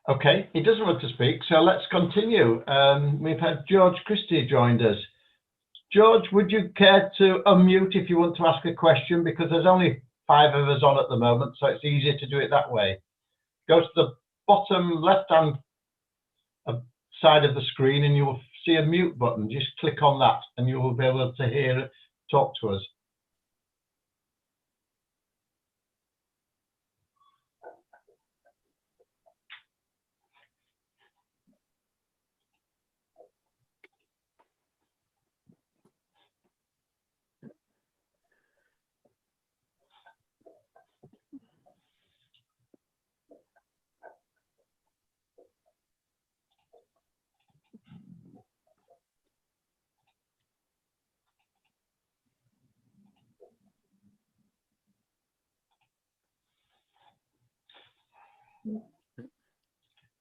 Okay, he doesn't want to speak, so let's continue. We've had George Christie joined us. George, would you care to unmute if you want to ask a question? Because there's only 5 of us on at the moment, so it's easier to do it that way. Go to the bottom left-hand side of the screen and you'll see a mute button. Just click on that and you will be able to talk to us.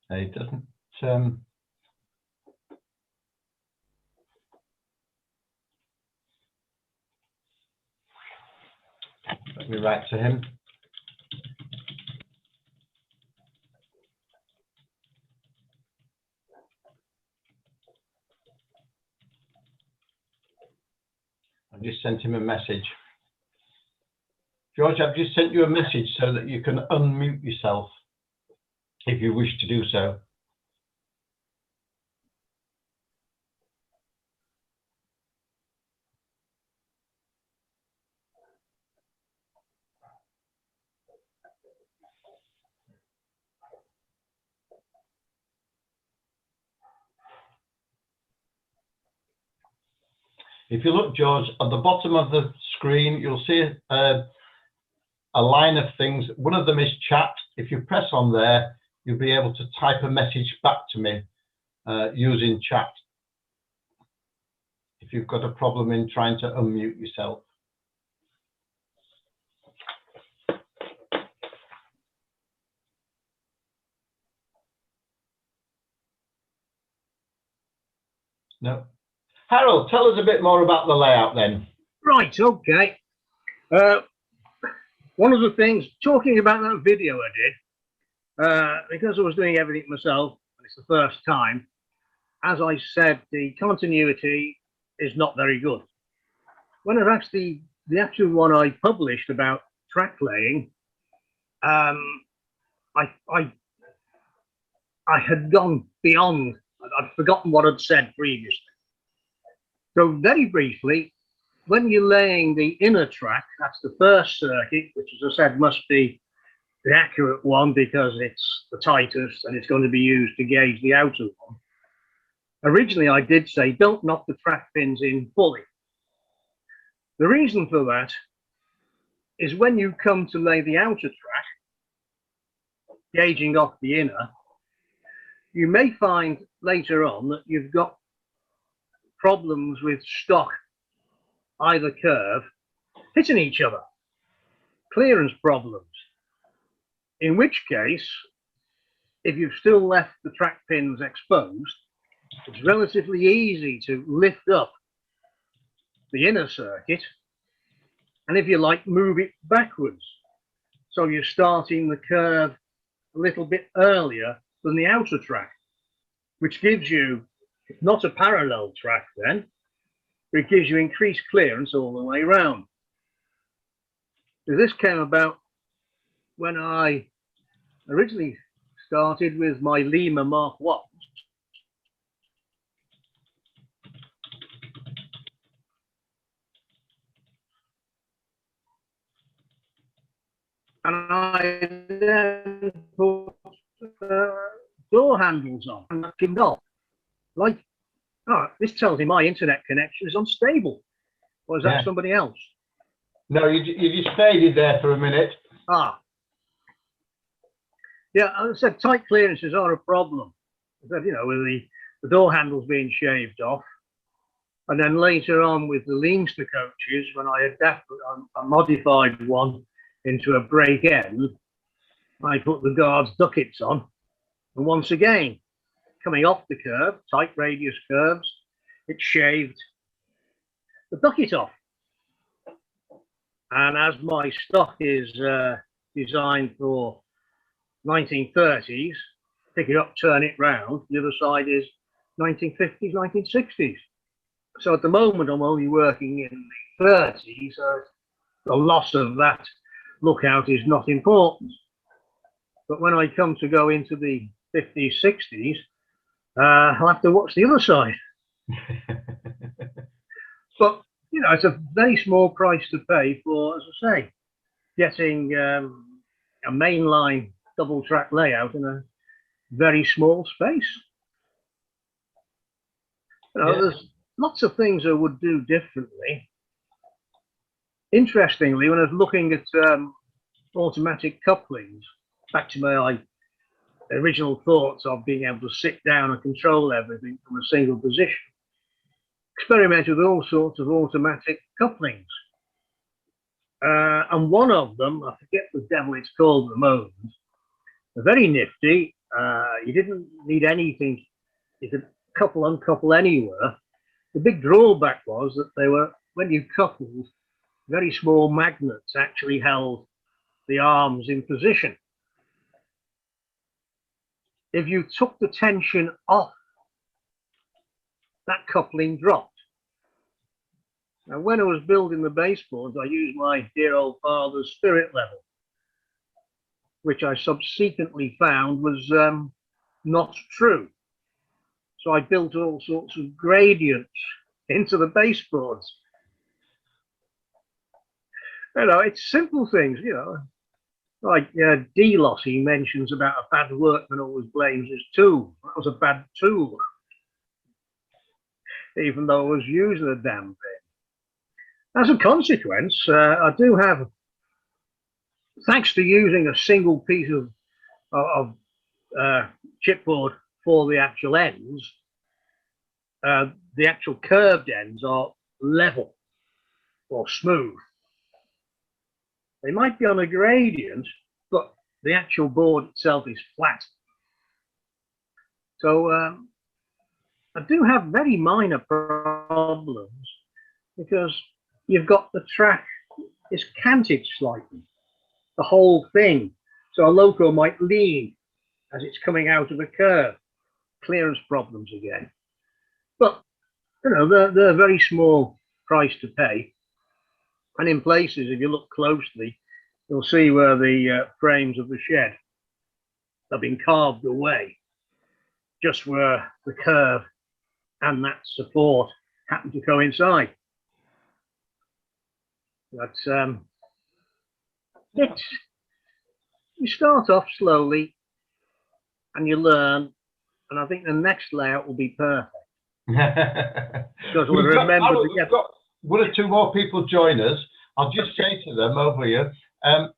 It doesn't. Let me write to him. I've just sent him a message. George, I've just sent you a message so that you can unmute yourself if you wish to do so. If you look, George, at the bottom of the screen, you'll see a line of things. One of them is chat. If you press on there, you'll be able to type a message back to me using chat. If you've got a problem in trying to unmute yourself. No. Harold, tell us a bit more about the layout then. Right, okay. One of the things, talking about that video I did, because I was doing everything myself, and it's the first time, as I said, the continuity is not very good. When I've actually, the actual one I published about track laying, I had gone beyond, I'd forgotten what I'd said previously. So very briefly, when you're laying the inner track, that's the first circuit, which as I said must be the accurate one because it's the tightest and it's going to be used to gauge the outer one. Originally I did say don't knock the track pins in fully. The reason for that is when you come to lay the outer track, gauging off the inner, you may find later on that you've got problems with stock either curve hitting each other, clearance problems, in which case if you've still left the track pins exposed, it's relatively easy to lift up the inner circuit and, if you like, move it backwards, so you're starting the curve a little bit earlier than the outer track, which gives you not a parallel track then, but it gives you increased clearance all the way around. This came about when I originally started with my Lima Mark 1. And I then put door handles on and that came off. Like, oh, this tells me my internet connection is unstable. Or is that somebody else? No, you just faded there for a minute. Ah. Yeah, as I said, tight clearances are a problem. I said, you know, with the door handles being shaved off. And then later on with the Leamster coaches, when I had I modified one into a break end, I put the guards duckets on. And once again, coming off the curve, tight radius curves, it shaved the ducket off. And as my stock is designed for 1930s, pick it up, turn it round. The other side is 1950s, 1960s. So at the moment, I'm only working in the 30s, so the loss of that lookout is not important. But when I come to go into the 50s, 60s, I'll have to watch the other side. But, you know, it's a very small price to pay for, as I say, getting a mainline double track layout in a very small space. You know, there's lots of things I would do differently. Interestingly, when I was looking at automatic couplings, back to my original thoughts of being able to sit down and control everything from a single position, experimented with all sorts of automatic couplings. And one of them, I forget the devil it's called at the moment, very nifty. You didn't need anything. You could couple, uncouple anywhere. The big drawback was that they were, when you coupled, very small magnets actually held the arms in position. If you took the tension off, that coupling dropped. Now, when I was building the baseboards, I used my dear old father's spirit level, which I subsequently found was not true. So I built all sorts of gradients into the baseboards. You know, it's simple things, you know, like D-Loss, he mentions about a bad workman always blames his tool. That was a bad tool, even though I was using a damn thing. As a consequence, I do have, thanks to using a single piece of chipboard for the actual ends, the actual curved ends are level or smooth. They might be on a gradient, but the actual board itself is flat. So I do have very minor problems because you've got the track is canted slightly, the whole thing. So a loco might lean as it's coming out of a curve. Clearance problems again. But, you know, they're a very small price to pay. And in places, if you look closely, you'll see where the frames of the shed have been carved away, just where the curve and that support happen to coincide. But you start off slowly and you learn, and I think the next layout will be perfect. Because we'll remember to get one or two more people join us. I'll just say to them over here,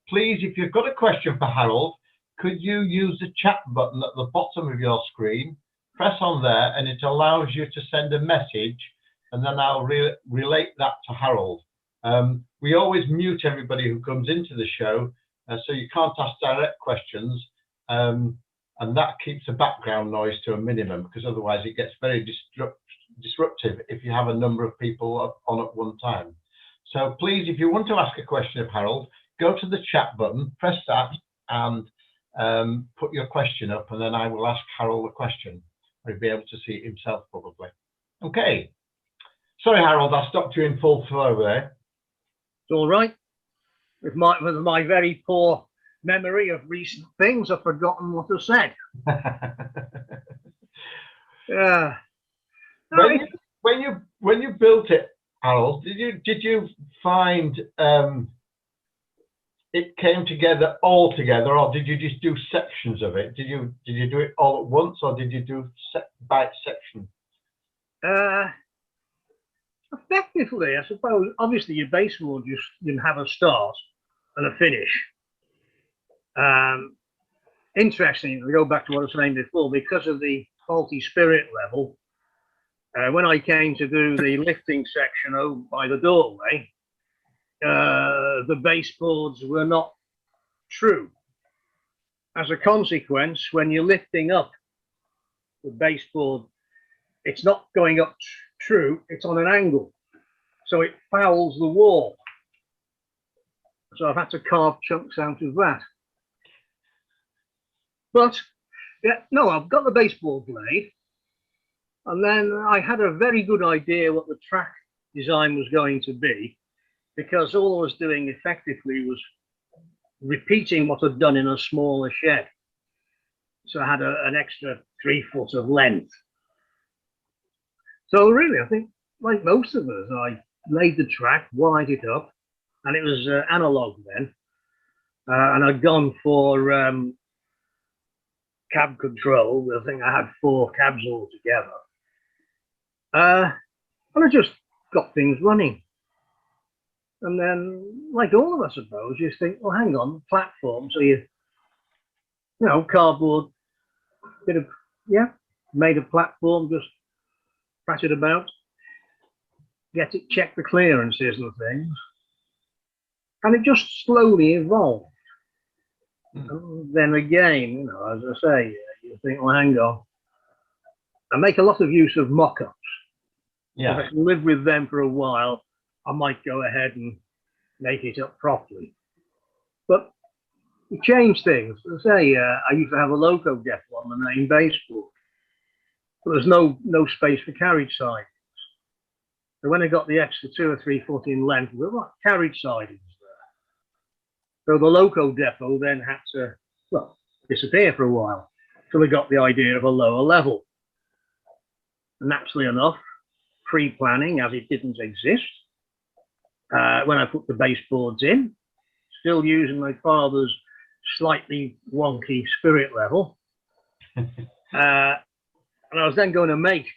please, if you've got a question for Harold, could you use the chat button at the bottom of your screen, press on there, and it allows you to send a message, and then I'll relate that to Harold. We always mute everybody who comes into the show, so you can't ask direct questions, and that keeps the background noise to a minimum, because otherwise it gets very disruptive if you have a number of people on at one time. So please, if you want to ask a question of Harold, go to the chat button, press that, and put your question up, and then I will ask Harold the question. He'll be able to see it himself probably. Okay. Sorry, Harold, I stopped you in full flow there. It's all right. With my very poor memory of recent things, I've forgotten what I said. Yeah. When you built it, Harold, did you find it came together all together, or did you just do sections of it? Did you do it all at once, or did you do by section? Effectively, I suppose. Obviously, your baseboard you have a start and a finish. Interesting, to go back to what I was saying before, because of the faulty spirit level, when I came to do the lifting section over by the doorway, the baseboards were not true. As a consequence, when you're lifting up the baseboard, it's not going up true, it's on an angle. So it fouls the wall. So I've had to carve chunks out of that. But Yeah, no, I've got the baseball blade, and then I had a very good idea what the track design was going to be, because all I was doing effectively was repeating what I'd done in a smaller shed. So I had an extra 3 foot of length. So really, I think, like most of us, I laid the track, wired it up, and it was analog then. And I'd gone for cab control. I think I had 4 cabs altogether. And I just got things running. And then, like all of us, I suppose, you think, well, hang on, platform. So you know, cardboard, bit of, yeah, made a platform, just press it about, get it, check the clearances and things. And it just slowly evolved. And then again, you know, as I say, you think, well, hang on. I make a lot of use of mock-ups. Yeah. If I can live with them for a while, I might go ahead and make it up properly. But you change things. As I say, I used to have a loco depot on the main baseboard, but there's no space for carriage sidings. So when I got the extra 2 or 3 foot in length, there were carriage sidings there. So the loco depot then had to, well, disappear for a while. So we got the idea of a lower level. And naturally enough, pre-planning, as it didn't exist, when I put the baseboards in, still using my father's slightly wonky spirit level, and I was then going to make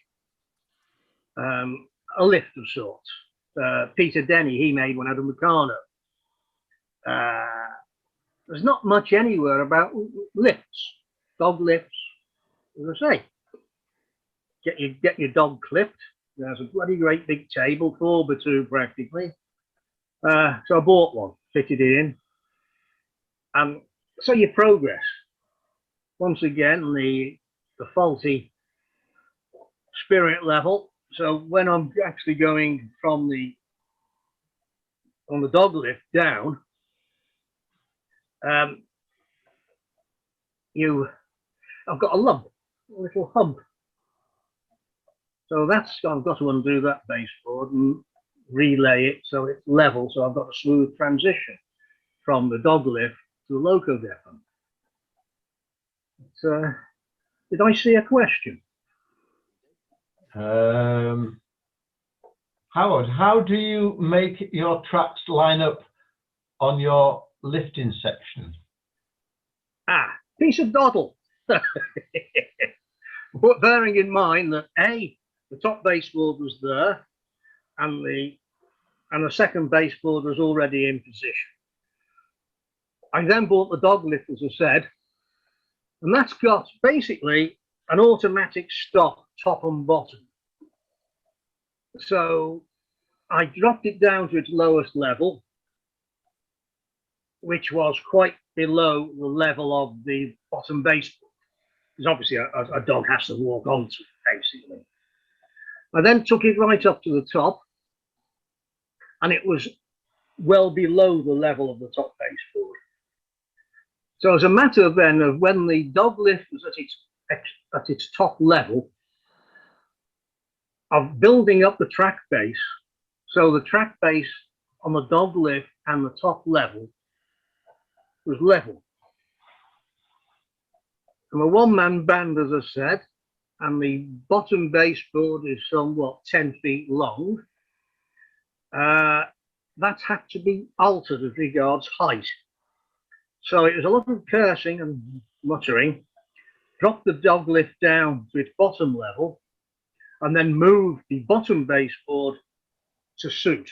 a lift of sorts. Peter Denny, he made one out of Meccano. There's not much anywhere about lifts, dog lifts. As I say, get your dog clipped. There's a bloody great big table, 4x2 practically. So I bought one, fitted it in, and so you progress. Once again, the faulty spirit level. So when I'm actually going from on the dog lift down, I've got a lump, a little hump. So I've got to undo that baseboard and relay it so it's level. So I've got a smooth transition from the dog lift to the loco depot. So, did I see a question? Howard, how do you make your tracks line up on your lifting section? Piece of doddle. But bearing in mind that the top baseboard was there, and the second baseboard was already in position. I then bought the dog lift, as I said, and that's got basically an automatic stop top and bottom. So I dropped it down to its lowest level, which was quite below the level of the bottom baseboard, because obviously a dog has to walk onto it, basically. I then took it right up to the top, and it was well below the level of the top baseboard. So as a matter then of when the dog lift was at its top level, of building up the track base, so the track base on the dog lift and the top level was level. I'm a one-man band, as I said, and the bottom baseboard is somewhat 10 feet long. That had to be altered as regards height. So it was a lot of cursing and muttering, drop the dog lift down to its bottom level, and then move the bottom baseboard to suit.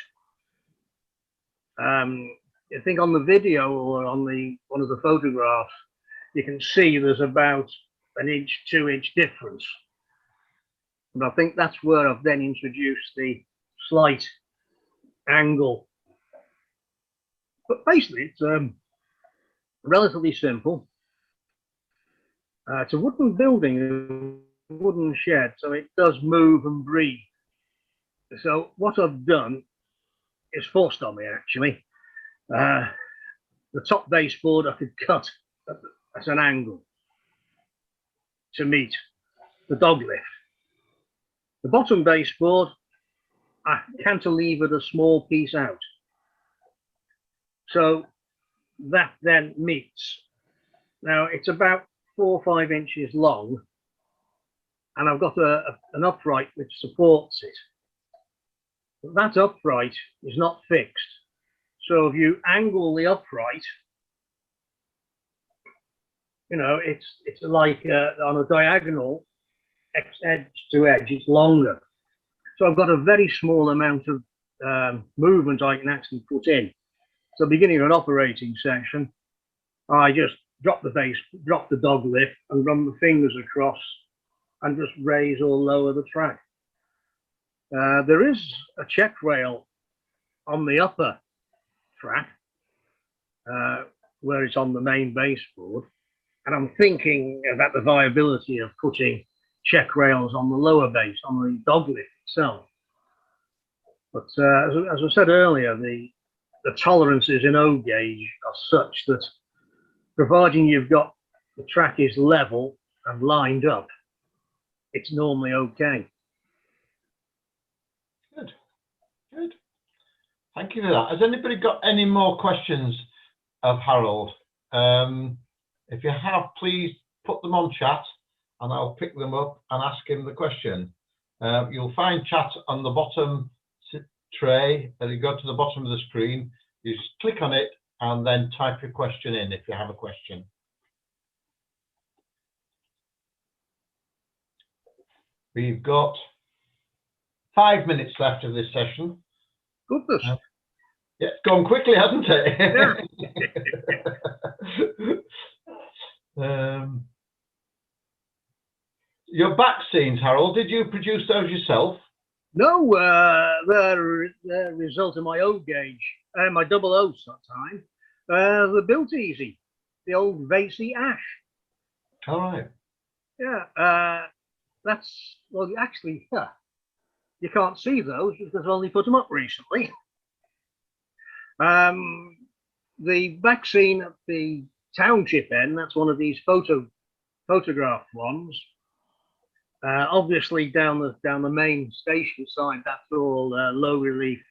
I think on the video or on one of the photographs, you can see there's about 1 inch, 2 inch difference. And I think that's where I've then introduced the slight angle. But basically, it's relatively simple. It's a wooden building, a wooden shed, so it does move and breathe. So what I've done is forced on me, actually. The top baseboard I could cut at an angle. to meet the dog lift. The bottom baseboard, I cantilevered a small piece out. So that then meets. Now it's about 4 or 5 inches long, and I've got an upright which supports it. But that upright is not fixed. So if you angle the upright, you know, it's like on a diagonal, edge to edge, it's longer. So I've got a very small amount of movement I can actually put in. So beginning of an operating session, I just drop the dog lift and run the fingers across and just raise or lower the track. There is a check rail on the upper track where it's on the main baseboard, and I'm thinking about the viability of putting check rails on the lower base, on the dog lift itself. But as I said earlier, the tolerances in O gauge are such that providing you've got the track is level and lined up, it's normally okay. Good, good. Thank you for that. Has anybody got any more questions of Harold? If you have, please put them on chat and I'll pick them up and ask him the question. You'll find chat on the bottom tray. As you go to the bottom of the screen, you just click on it and then type your question in if you have a question. We've got 5 minutes left of this session. Goodness. Yeah, it's gone quickly, hasn't it? Yeah. Your back scenes, Harold, did you produce those yourself? No, they're the result of my O gauge, my double O's that time. They're built easy, the old Vasey ash. All right. Yeah, that's, well, actually, yeah, you can't see those because I've only put them up recently. The back scene at the township end, that's one of these photograph ones. Obviously down the main station side, that's all low relief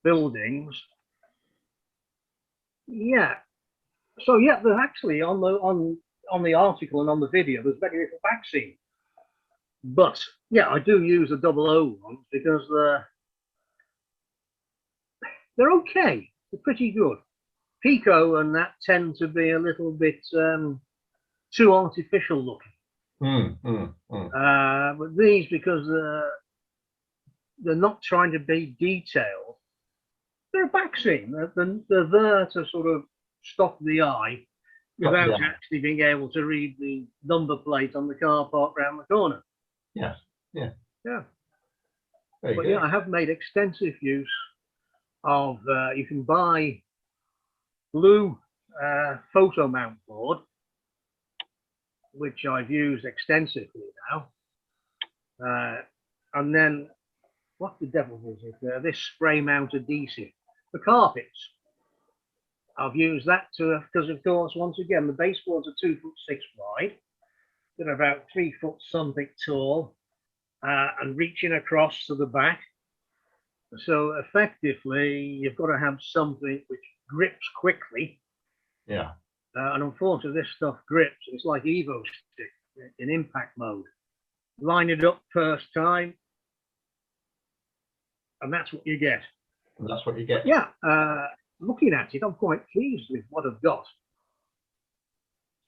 buildings. Yeah. So yeah, there's actually on the article and on the video, there's very little back scene. But yeah, I do use the double O ones because they're okay. They're pretty good. Pico and that tend to be a little bit too artificial looking. But these, because they're not trying to be detailed, they're a back scene. They're there to sort of stop the eye without actually being able to read the number plate on the car park round the corner. Yes. Yeah. Yeah. Very But good. yeah, I have made extensive use of. You can buy blue photo mount board, which I've used extensively now. And then, what the devil is it? This spray mount adhesive for carpets. I've used that to, because of course, once again, the baseboards are 2'6" wide. They're about 3 foot something tall, and reaching across to the back. So effectively, you've got to have something which grips quickly. Yeah. And unfortunately, this stuff grips. It's like Evo stick in impact mode. Line it up first time, and that's what you get. And that's what you get. But yeah, looking at it, I'm quite pleased with what I've got.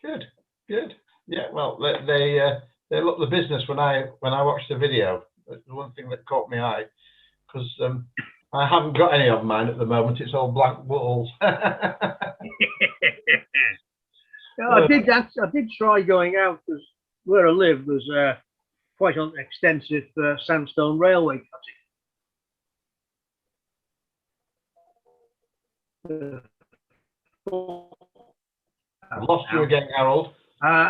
Good. Good. Yeah. Well, they look the business when I watched the video. That's the one thing that caught my eye, because I haven't got any of mine at the moment. It's all blank walls. I did try going out, because where I live there's quite an extensive sandstone railway cutting. I lost you again, Harold.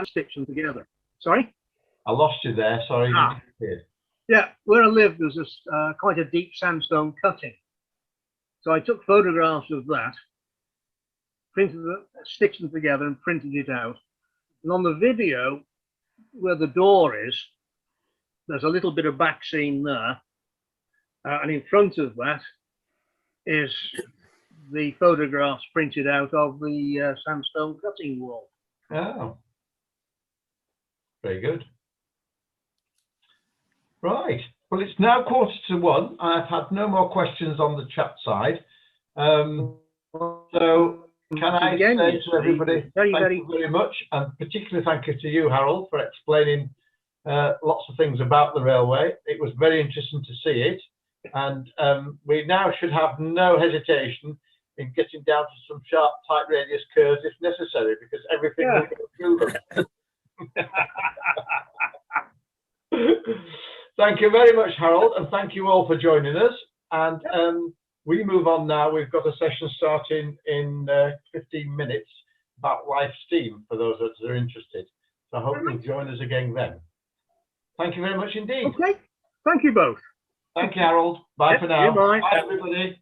Stitch them together. Sorry? I lost you there. Sorry. You disappeared. Yeah, where I live there's this quite a deep sandstone cutting. So I took photographs of that, stitched them together and printed it out. And on the video, where the door is, there's a little bit of back seam there, and in front of that is the photographs printed out of the sandstone cutting wall. Oh, very good. Right. Well, it's now 1:45. I've had no more questions on the chat side. So can I Again, say to everybody, thank you very much, and particularly thank you to you, Harold, for explaining lots of things about the railway. It was very interesting to see it, and we now should have no hesitation in getting down to some sharp, tight radius curves if necessary, because everything will go through them. Thank you very much, Harold, and thank you all for joining us. And we move on now. We've got a session starting in 15 minutes about live steam for those that are interested. So I hope you'll join us again then. Thank you very much indeed. Okay, thank you both. Thank you, Harold. Bye for now. Goodbye. Bye, everybody.